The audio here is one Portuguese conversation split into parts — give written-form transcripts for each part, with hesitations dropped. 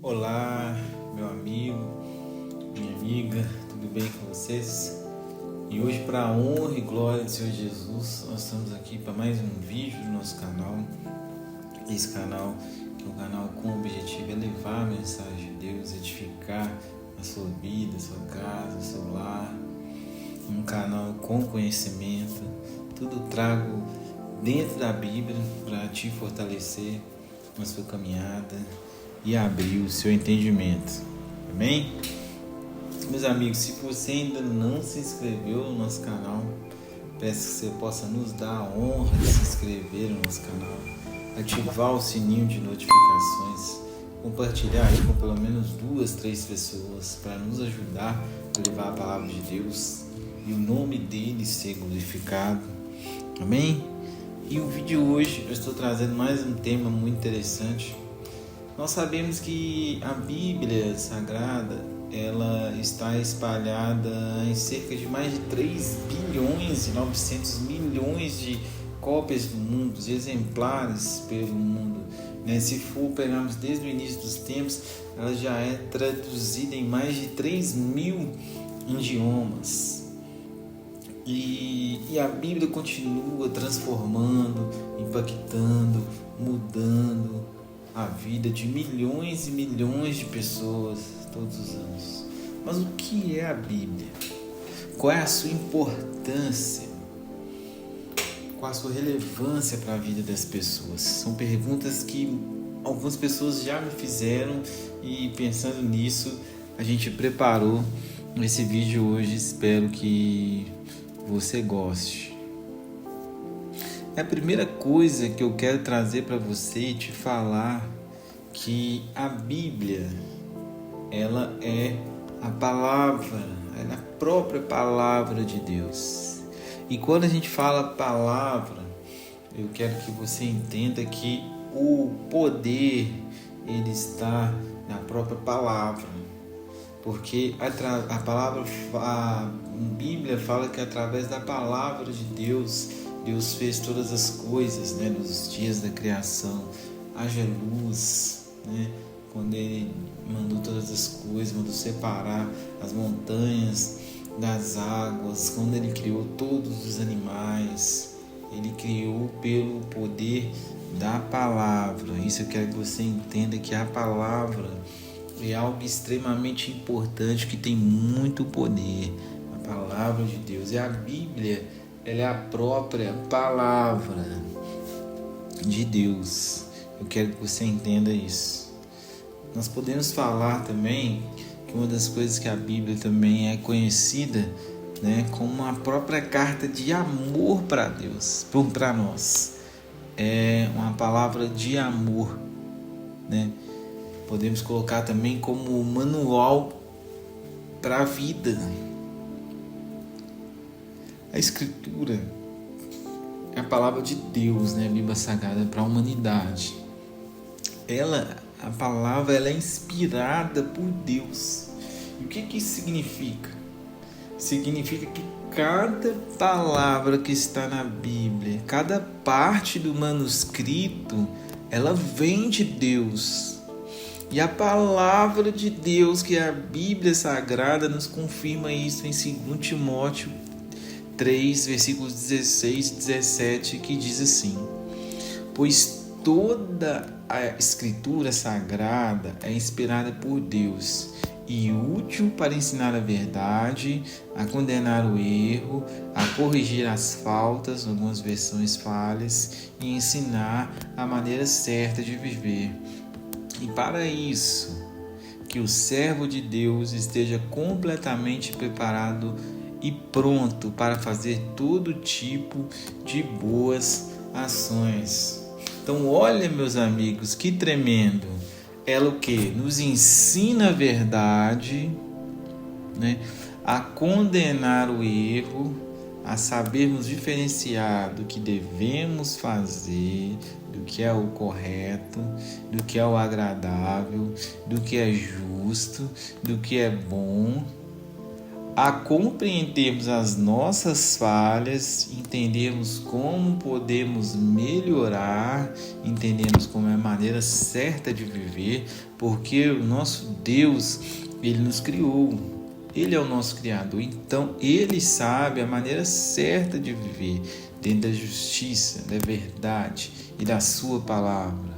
Olá, meu amigo, minha amiga, tudo bem com vocês? E hoje, para a honra e glória do Senhor Jesus, nós estamos aqui para mais um vídeo do nosso canal. Esse canal, que é um canal com o objetivo de levar a mensagem de Deus, edificar a sua vida, a sua casa, o seu lar. Um canal com conhecimento, tudo trago dentro da Bíblia para te fortalecer na sua caminhada e abrir o seu entendimento. Amém? Meus amigos, se você ainda não se inscreveu no nosso canal, peço que você possa nos dar a honra de se inscrever no nosso canal, ativar o sininho de notificações, compartilhar aí com pelo menos 2, 3 pessoas para nos ajudar a levar a palavra de Deus e o nome dele ser glorificado. Amém? E o vídeo de hoje eu estou trazendo mais um tema muito interessante. Nós sabemos que a Bíblia Sagrada ela está espalhada em cerca de mais de 3 bilhões e 900 milhões de cópias do mundo, de exemplares pelo mundo. Se for pegarmos desde o início dos tempos, ela já é traduzida em mais de 3.000 idiomas. E a Bíblia continua transformando, impactando, mudando a vida de milhões e milhões de pessoas todos os anos. Mas o que é a Bíblia? Qual é a sua importância? Qual a sua relevância para a vida das pessoas? São perguntas que algumas pessoas já me fizeram e pensando nisso, a gente preparou esse vídeo hoje. Espero que você goste. A primeira coisa que eu quero trazer para você e te falar que a Bíblia, ela é a palavra, ela é a própria palavra de Deus. E quando a gente fala palavra, eu quero que você entenda que o poder, ele está na própria palavra. Porque a Bíblia fala que através da palavra de Deus, Deus fez todas as coisas, nos dias da criação. Haja luz, quando Ele mandou todas as coisas, mandou separar as montanhas das águas, quando Ele criou todos os animais, Ele criou pelo poder da palavra. Isso eu quero que você entenda, que a palavra é algo extremamente importante, que tem muito poder. A palavra de Deus. E a Bíblia, ela é a própria palavra de Deus. Eu quero que você entenda isso. Nós podemos falar também que uma das coisas que a Bíblia também é conhecida, como a própria carta de amor para Deus, para nós. É uma palavra de amor, Podemos colocar também como manual para a vida. A Escritura é a palavra de Deus, a Bíblia Sagrada para a humanidade. A palavra ela é inspirada por Deus. E o que isso significa? Significa que cada palavra que está na Bíblia, cada parte do manuscrito, ela vem de Deus. E a palavra de Deus, que é a Bíblia Sagrada, nos confirma isso em 2 Timóteo 3, versículos 16 e 17, que diz assim: pois toda a Escritura Sagrada é inspirada por Deus e útil para ensinar a verdade, a condenar o erro, a corrigir as faltas, algumas versões falhas, e ensinar a maneira certa de viver. E para isso, que o servo de Deus esteja completamente preparado e pronto para fazer todo tipo de boas ações. Então, olha, meus amigos, que tremendo. Ela o quê? Nos ensina a verdade, a condenar o erro, a sabermos diferenciar do que devemos fazer, do que é o correto, do que é o agradável, do que é justo, do que é bom, a compreendermos as nossas falhas, entendermos como podemos melhorar, entendermos como é a maneira certa de viver, porque o nosso Deus, Ele nos criou, Ele é o nosso Criador, então Ele sabe a maneira certa de viver dentro da justiça, da verdade e da sua palavra.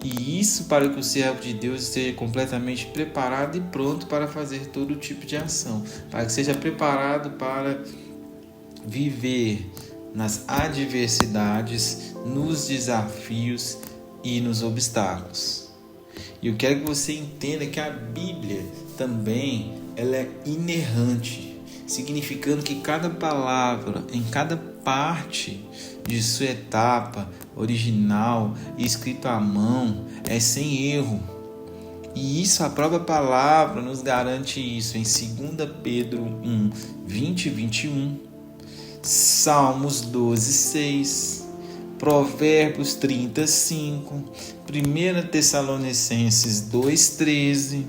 E isso para que o servo de Deus esteja completamente preparado e pronto para fazer todo tipo de ação, para que seja preparado para viver nas adversidades, nos desafios e nos obstáculos. E eu quero que você entenda que a Bíblia também ela é inerrante, significando que cada palavra, em cada parte de sua etapa original, escrito à mão, é sem erro. E isso, a própria palavra nos garante isso em 2 Pedro 1, 20 e 21, Salmos 12, 6, Provérbios 35, 1 Tessalonicenses 2, 13.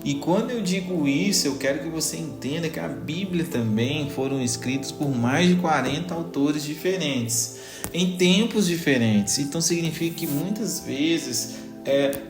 E quando eu digo isso, eu quero que você entenda que a Bíblia também foram escritos por mais de 40 autores diferentes, em tempos diferentes. Então significa que muitas vezes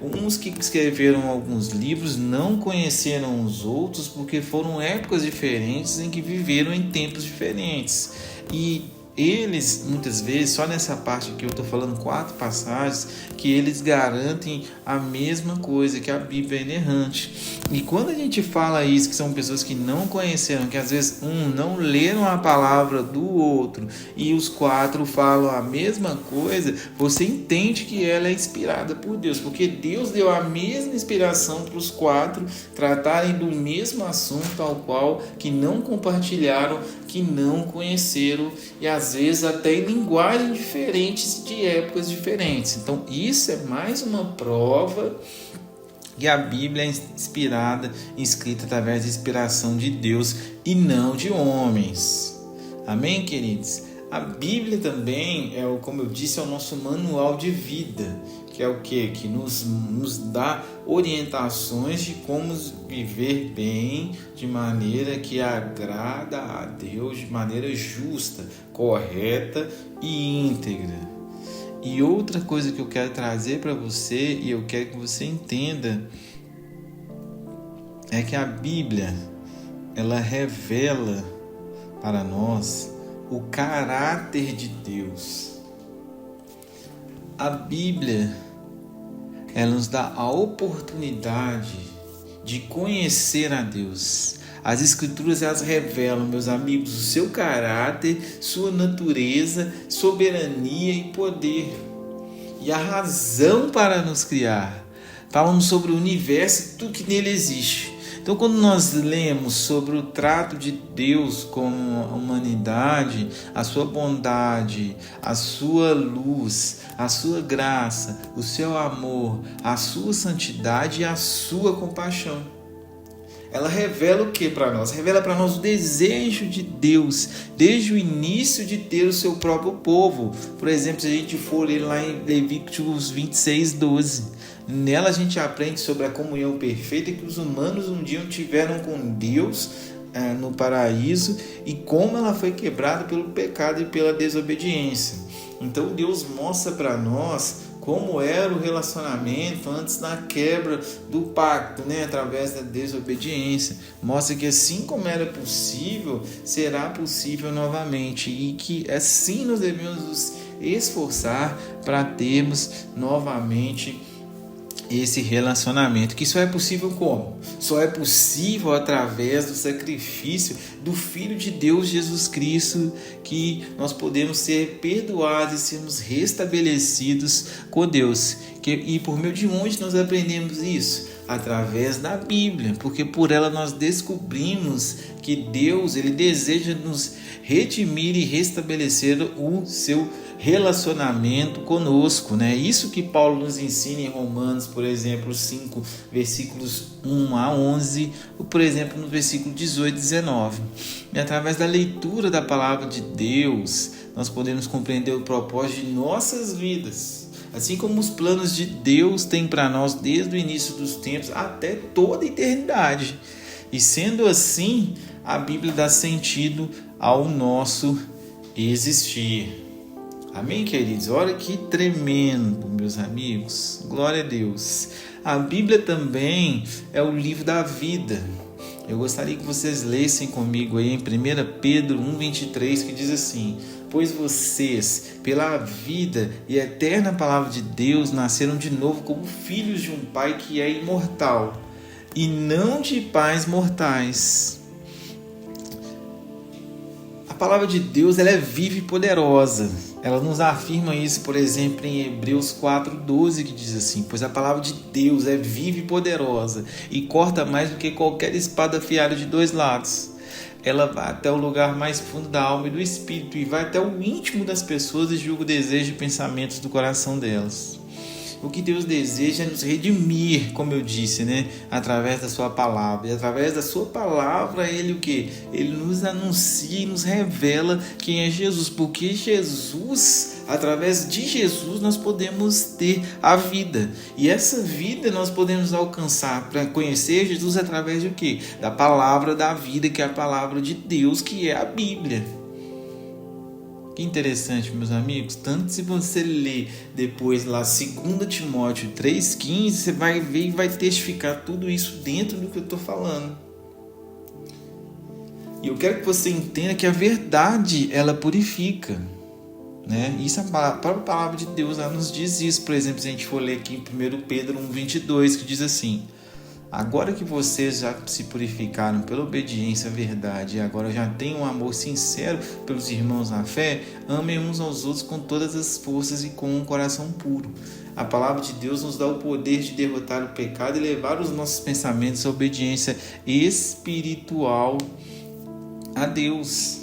uns que escreveram alguns livros não conheceram os outros porque foram épocas diferentes em que viveram em tempos diferentes. E eles, muitas vezes, só nessa parte que eu estou falando 4 passagens, que eles garantem a mesma coisa, que a Bíblia é inerrante. E quando a gente fala isso, que são pessoas que não conheceram, que às vezes não leram a palavra do outro, e os 4 falam a mesma coisa, você entende que ela é inspirada por Deus, porque Deus deu a mesma inspiração para os 4 tratarem do mesmo assunto ao qual que não compartilharam, que não conheceram, e às vezes até em linguagens diferentes de épocas diferentes. Então isso é mais uma prova que a Bíblia é inspirada, escrita através da inspiração de Deus e não de homens. Amém, queridos? A Bíblia também, como eu disse, é o nosso manual de vida, que é o quê? Que nos dá orientações de como viver bem, de maneira que agrada a Deus, de maneira justa, correta e íntegra. E outra coisa que eu quero trazer para você, e eu quero que você entenda, é que a Bíblia, ela revela para nós o caráter de Deus. A Bíblia, ela nos dá a oportunidade de conhecer a Deus. As Escrituras, elas revelam, meus amigos, o seu caráter, sua natureza, soberania e poder. E a razão para nos criar. Falamos sobre o universo e tudo que nele existe. Então, quando nós lemos sobre o trato de Deus com a humanidade, a sua bondade, a sua luz, a sua graça, o seu amor, a sua santidade e a sua compaixão, ela revela o que para nós? Revela para nós o desejo de Deus, desde o início, de ter o seu próprio povo. Por exemplo, se a gente for ler lá em Levíticos 26, 12, nela a gente aprende sobre a comunhão perfeita que os humanos um dia tiveram com Deus no paraíso e como ela foi quebrada pelo pecado e pela desobediência. Então Deus mostra para nós como era o relacionamento antes da quebra do pacto, através da desobediência. Mostra que assim como era possível, será possível novamente, e que assim nós devemos nos esforçar para termos novamente esse relacionamento. Que só é possível como? Só é possível através do sacrifício do Filho de Deus, Jesus Cristo, que nós podemos ser perdoados e sermos restabelecidos com Deus. E por meio de onde nós aprendemos isso? Através da Bíblia, porque por ela nós descobrimos que Deus, Ele deseja nos redimir e restabelecer o seu relacionamento conosco, Isso que Paulo nos ensina em Romanos, por exemplo, 5, versículos 1 a 11, ou por exemplo, no versículo 18 e 19. E através da leitura da palavra de Deus, nós podemos compreender o propósito de nossas vidas, assim como os planos de Deus têm para nós desde o início dos tempos até toda a eternidade. E sendo assim, a Bíblia dá sentido ao nosso existir. Amém, queridos? Olha que tremendo, meus amigos. Glória a Deus. A Bíblia também é o livro da vida. Eu gostaria que vocês lessem comigo aí em 1 Pedro 1,23, que diz assim: pois vocês, pela vida e eterna palavra de Deus, nasceram de novo como filhos de um Pai que é imortal, e não de pais mortais. A palavra de Deus, ela é viva e poderosa. Ela nos afirma isso, por exemplo, em Hebreus 4,12, que diz assim: pois a palavra de Deus é viva e poderosa e corta mais do que qualquer espada afiada de 2 lados. Ela vai até o lugar mais fundo da alma e do espírito e vai até o íntimo das pessoas e julga o desejo e pensamentos do coração delas. O que Deus deseja é nos redimir, como eu disse, né? Através da sua palavra. E através da sua palavra, Ele o quê? Ele nos anuncia e nos revela quem é Jesus. Porque Jesus, através de Jesus, nós podemos ter a vida. E essa vida nós podemos alcançar para conhecer Jesus através de quê? Da palavra da vida, que é a palavra de Deus, que é a Bíblia. Que interessante, meus amigos. Tanto se você ler depois lá 2 Timóteo 3,15, você vai ver e vai testificar tudo isso dentro do que eu estou falando. E eu quero que você entenda que a verdade, ela purifica, né? Isso, a própria palavra de Deus, ela nos diz isso. Por exemplo, se a gente for ler aqui em 1 Pedro 1,22, que diz assim: agora que vocês já se purificaram pela obediência à verdade e agora já têm um amor sincero pelos irmãos na fé, amem uns aos outros com todas as forças e com um coração puro. A palavra de Deus nos dá o poder de derrotar o pecado e levar os nossos pensamentos à obediência espiritual a Deus.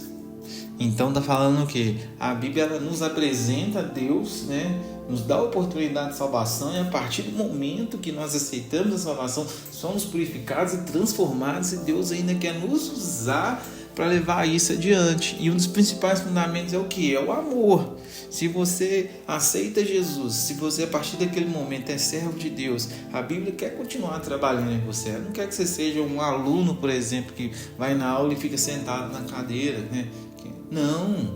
Então está falando o quê? A Bíblia, ela nos apresenta a Deus, né? Nos dá a oportunidade de salvação, e a partir do momento que nós aceitamos a salvação, somos purificados e transformados, e Deus ainda quer nos usar para levar isso adiante. E um dos principais fundamentos é o que? É o amor. Se você aceita Jesus, se você a partir daquele momento é servo de Deus, a Bíblia quer continuar trabalhando em você. Ela não quer que você seja um aluno, por exemplo, que vai na aula e fica sentado na cadeira, né? Não.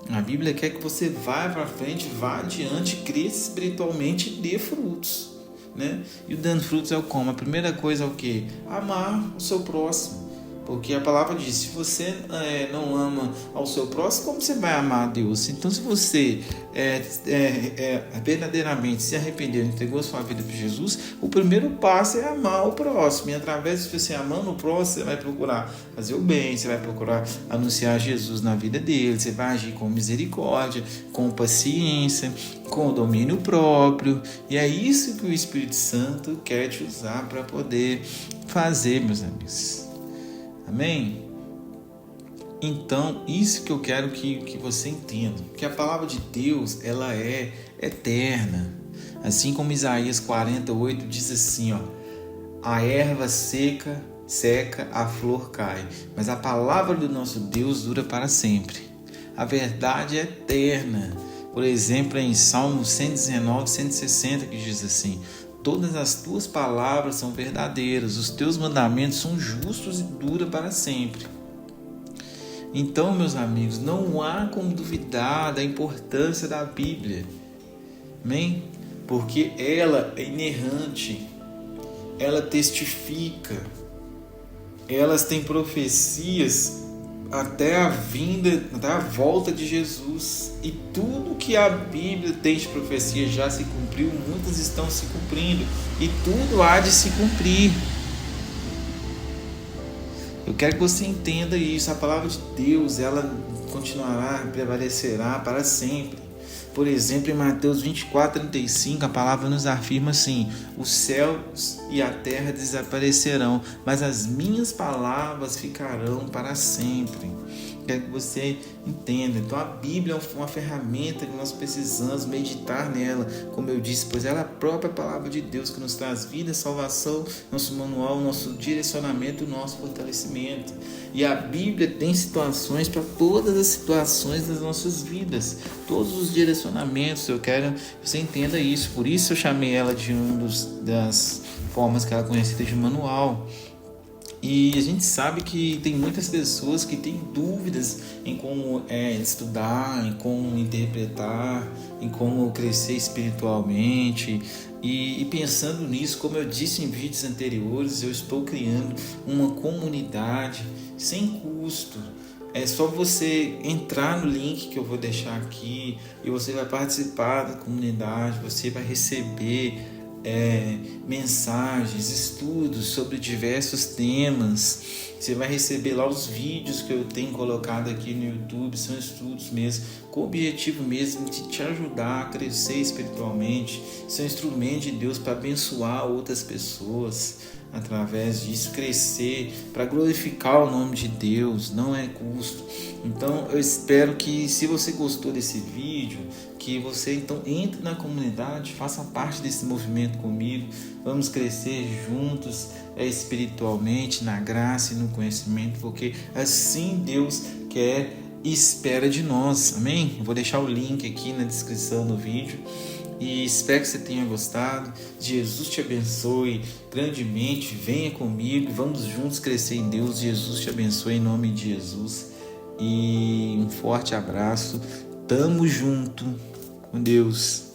A Bíblia quer que você vá para frente, vá adiante, cresça espiritualmente e dê frutos, né? E o dando frutos é o como? A primeira coisa é o quê? Amar o seu próximo. Porque a palavra diz: se você não ama ao seu próximo, como você vai amar a Deus? Então, se você verdadeiramente se arrependeu e entregou sua vida para Jesus, o primeiro passo é amar o próximo. E através de você amando o próximo, você vai procurar fazer o bem, você vai procurar anunciar Jesus na vida dele, você vai agir com misericórdia, com paciência, com domínio próprio. E é isso que o Espírito Santo quer te usar para poder fazer, meus amigos. Amém? Então, isso que eu quero que você entenda, que a palavra de Deus, ela é eterna. Assim como Isaías 48 diz assim, ó: a erva seca, a flor cai, mas a palavra do nosso Deus dura para sempre. A verdade é eterna. Por exemplo, em Salmo 119, 160, que diz assim: todas as tuas palavras são verdadeiras, os teus mandamentos são justos e duram para sempre. Então, meus amigos, não há como duvidar da importância da Bíblia. Amém? Porque ela é inerrante, ela testifica, elas têm profecias até a vinda, até a volta de Jesus. E tudo que a Bíblia tem de profecia já se cumpriu, muitas estão se cumprindo e tudo há de se cumprir. Eu quero que você entenda isso. A palavra de Deus, ela continuará, prevalecerá para sempre. Por exemplo, em Mateus 24:35, a palavra nos afirma assim: os céus e a terra desaparecerão, mas as minhas palavras ficarão para sempre. Quero que você entenda. Então, a Bíblia é uma ferramenta que nós precisamos meditar nela, como eu disse, pois ela é a própria palavra de Deus que nos traz vida, salvação, nosso manual, nosso direcionamento, nosso fortalecimento. E a Bíblia tem situações para todas as situações das nossas vidas, todos os direcionamentos. Eu quero que você entenda isso. Por isso eu chamei ela de uma das formas que ela é conhecida de manual. E a gente sabe que tem muitas pessoas que têm dúvidas em como estudar, em como interpretar, em como crescer espiritualmente. E pensando nisso, como eu disse em vídeos anteriores, eu estou criando uma comunidade sem custo. É só você entrar no link que eu vou deixar aqui e você vai participar da comunidade, você vai receber mensagens, estudos sobre diversos temas. Você vai receber lá os vídeos que eu tenho colocado aqui no YouTube, são estudos mesmo, com o objetivo mesmo de te ajudar a crescer espiritualmente, são instrumentos de Deus para abençoar outras pessoas. Através disso, crescer para glorificar o nome de Deus, não é custo. Então eu espero que, se você gostou desse vídeo, que você então entre na comunidade, faça parte desse movimento comigo. Vamos crescer juntos espiritualmente, na graça e no conhecimento, porque assim Deus quer e espera de nós, amém? Eu vou deixar o link aqui na descrição do vídeo. E espero que você tenha gostado. Jesus te abençoe grandemente. Venha comigo, vamos juntos crescer em Deus. Jesus te abençoe em nome de Jesus. E um forte abraço. Tamo junto com Deus.